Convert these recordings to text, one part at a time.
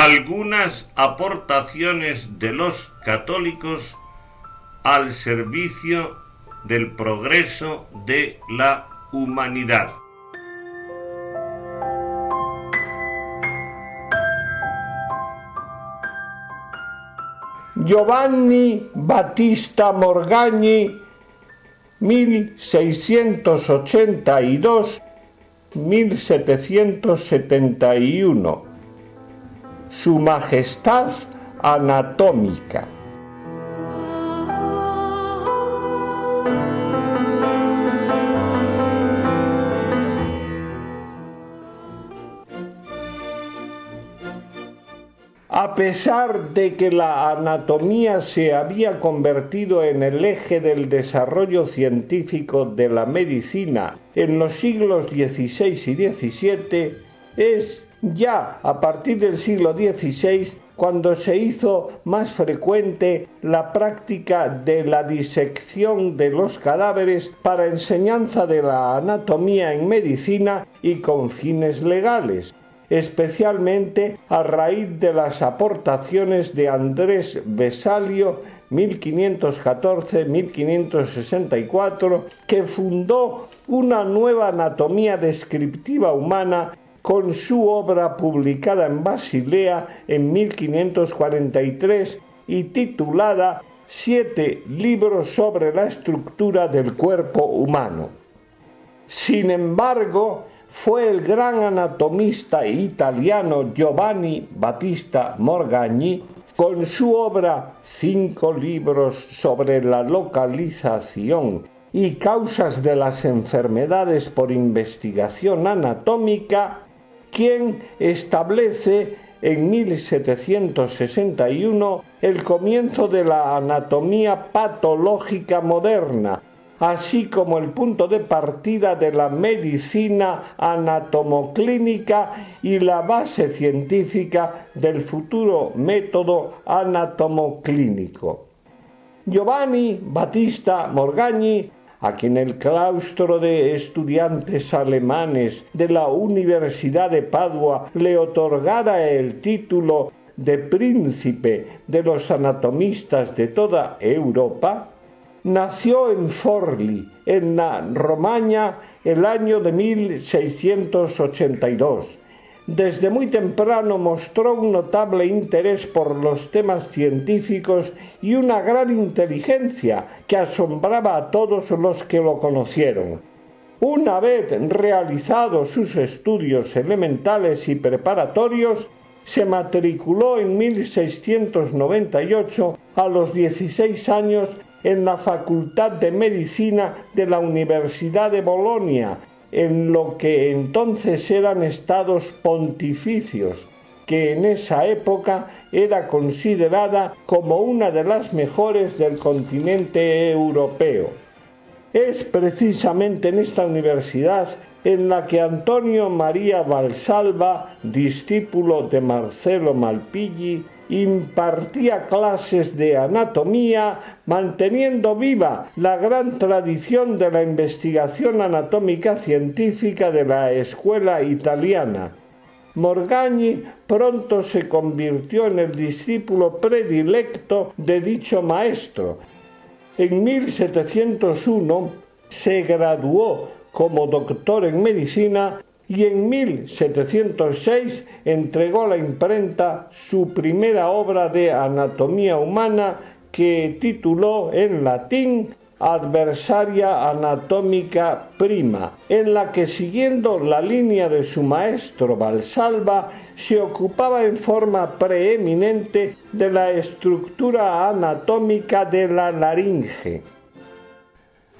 algunas aportaciones de los católicos al servicio del progreso de la humanidad. Giovanni Battista Morgagni, 1682-1771. Su Majestad Anatómica. A pesar de que la anatomía se había convertido en el eje del desarrollo científico de la medicina en los siglos XVI y XVII, es ya a partir del siglo XVI cuando se hizo más frecuente la práctica de la disección de los cadáveres para enseñanza de la anatomía en medicina y con fines legales, especialmente a raíz de las aportaciones de Andrés Vesalio, 1514-1564, que fundó una nueva anatomía descriptiva humana con su obra publicada en Basilea en 1543 y titulada 7 libros sobre la estructura del cuerpo humano. Sin embargo, fue el gran anatomista italiano Giovanni Battista Morgagni, con su obra 5 libros sobre la localización y causas de las enfermedades por investigación anatómica, quien establece en 1761 el comienzo de la anatomía patológica moderna, así como el punto de partida de la medicina anatomoclínica y la base científica del futuro método anatomoclínico. Giovanni Battista Morgagni, a quien el claustro de estudiantes alemanes de la Universidad de Padua le otorgara el título de príncipe de los anatomistas de toda Europa, nació en Forlì, en la Romaña, el año de 1682. Desde muy temprano mostró un notable interés por los temas científicos y una gran inteligencia que asombraba a todos los que lo conocieron. Una vez realizados sus estudios elementales y preparatorios, se matriculó en 1698 a los 16 años en la Facultad de Medicina de la Universidad de Bolonia, en lo que entonces eran estados pontificios, que en esa época era considerada como una de las mejores del continente europeo. Es precisamente en esta universidad en la que Antonio María Valsalva, discípulo de Marcello Malpighi, impartía clases de anatomía, manteniendo viva la gran tradición de la investigación anatómica científica de la escuela italiana. Morgagni pronto se convirtió en el discípulo predilecto de dicho maestro. En 1701 se graduó como doctor en medicina y en 1706 entregó a la imprenta su primera obra de anatomía humana, que tituló en latín Adversaria Anatomica Prima, en la que, siguiendo la línea de su maestro Valsalva, se ocupaba en forma preeminente de la estructura anatómica de la laringe.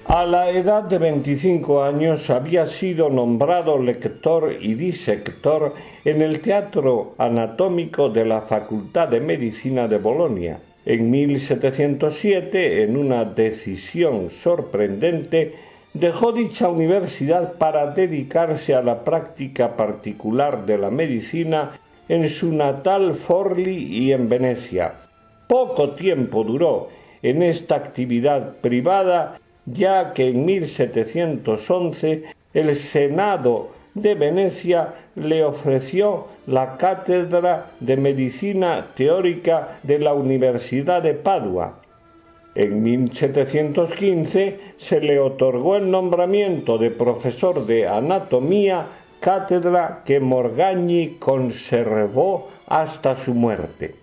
A la edad de 25 años había sido nombrado lector y disector en el Teatro Anatómico de la Facultad de Medicina de Bolonia. En 1707, en una decisión sorprendente, dejó dicha universidad para dedicarse a la práctica particular de la medicina en su natal Forlì y en Venecia. Poco tiempo duró en esta actividad privada, ya que en 1711 el Senado de Venecia le ofreció la cátedra de Medicina Teórica de la Universidad de Padua. En 1715 se le otorgó el nombramiento de profesor de anatomía, cátedra que Morgagni conservó hasta su muerte.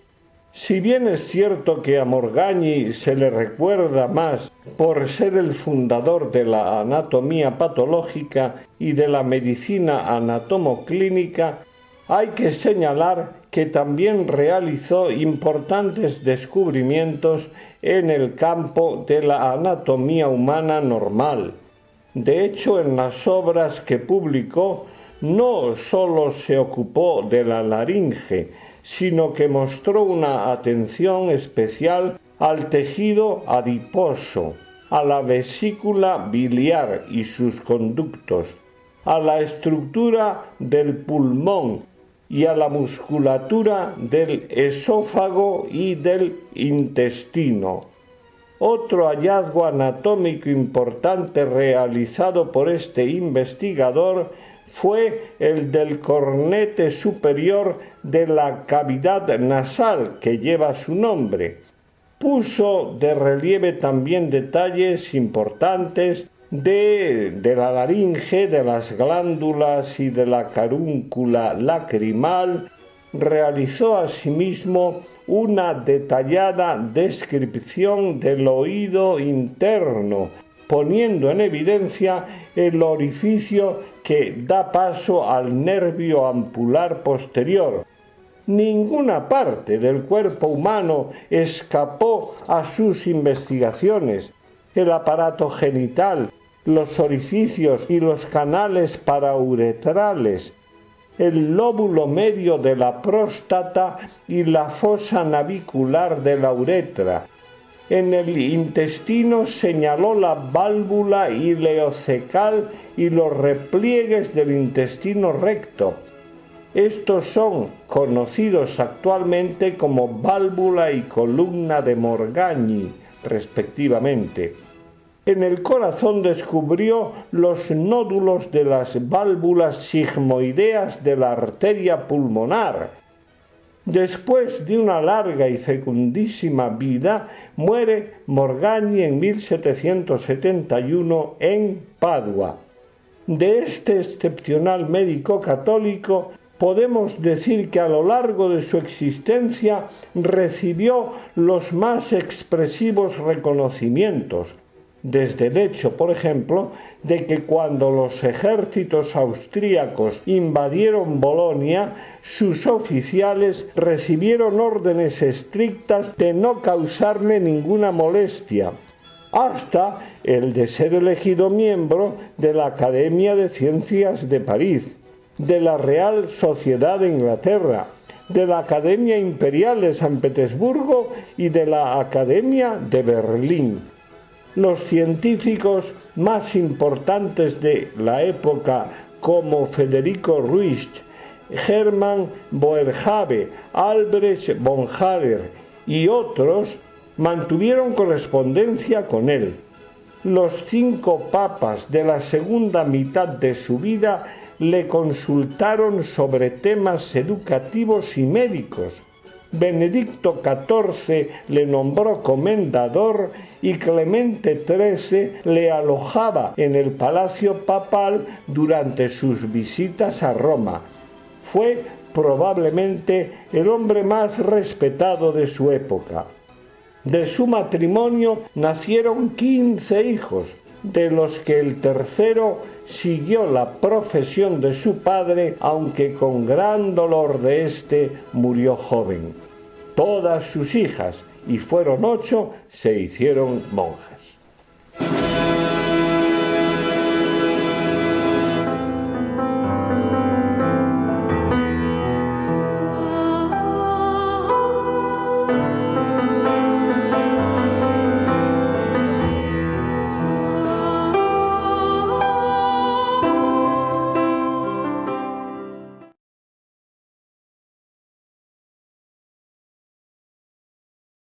Si bien es cierto que a Morgagni se le recuerda más por ser el fundador de la anatomía patológica y de la medicina anatomoclínica, hay que señalar que también realizó importantes descubrimientos en el campo de la anatomía humana normal. De hecho, en las obras que publicó, no sólo se ocupó de la laringe, sino que mostró una atención especial al tejido adiposo, a la vesícula biliar y sus conductos, a la estructura del pulmón y a la musculatura del esófago y del intestino. Otro hallazgo anatómico importante realizado por este investigador fue el del cornete superior de la cavidad nasal que lleva su nombre. Puso de relieve también detalles importantes de la laringe, de las glándulas y de la carúncula lacrimal. Realizó asimismo una detallada descripción del oído interno, poniendo en evidencia el orificio que da paso al nervio ampular posterior. Ninguna parte del cuerpo humano escapó a sus investigaciones. El aparato genital, los orificios y los canales parauretrales, el lóbulo medio de la próstata y la fosa navicular de la uretra. En el intestino señaló la válvula ileocecal y los repliegues del intestino recto. Estos son conocidos actualmente como válvula y columna de Morgagni, respectivamente. En el corazón descubrió los nódulos de las válvulas sigmoideas de la arteria pulmonar. Después de una larga y fecundísima vida, muere Morgagni en 1771 en Padua. De este excepcional médico católico podemos decir que a lo largo de su existencia recibió los más expresivos reconocimientos, desde el hecho, por ejemplo, de que cuando los ejércitos austríacos invadieron Bolonia, sus oficiales recibieron órdenes estrictas de no causarle ninguna molestia, hasta el de ser elegido miembro de la Academia de Ciencias de París, de la Real Sociedad de Inglaterra, de la Academia Imperial de San Petersburgo y de la Academia de Berlín. Los científicos más importantes de la época, como Federico Ruiz, Hermann Boerhaave, Albrecht von Haller y otros, mantuvieron correspondencia con él. Los 5 papas de la segunda mitad de su vida le consultaron sobre temas educativos y médicos. Benedicto XIV le nombró comendador y Clemente XIII le alojaba en el palacio papal durante sus visitas a Roma. Fue probablemente el hombre más respetado de su época. De su matrimonio nacieron 15 hijos, de los que el tercero siguió la profesión de su padre, aunque con gran dolor de éste murió joven. Todas sus hijas, y fueron 8, se hicieron monjas.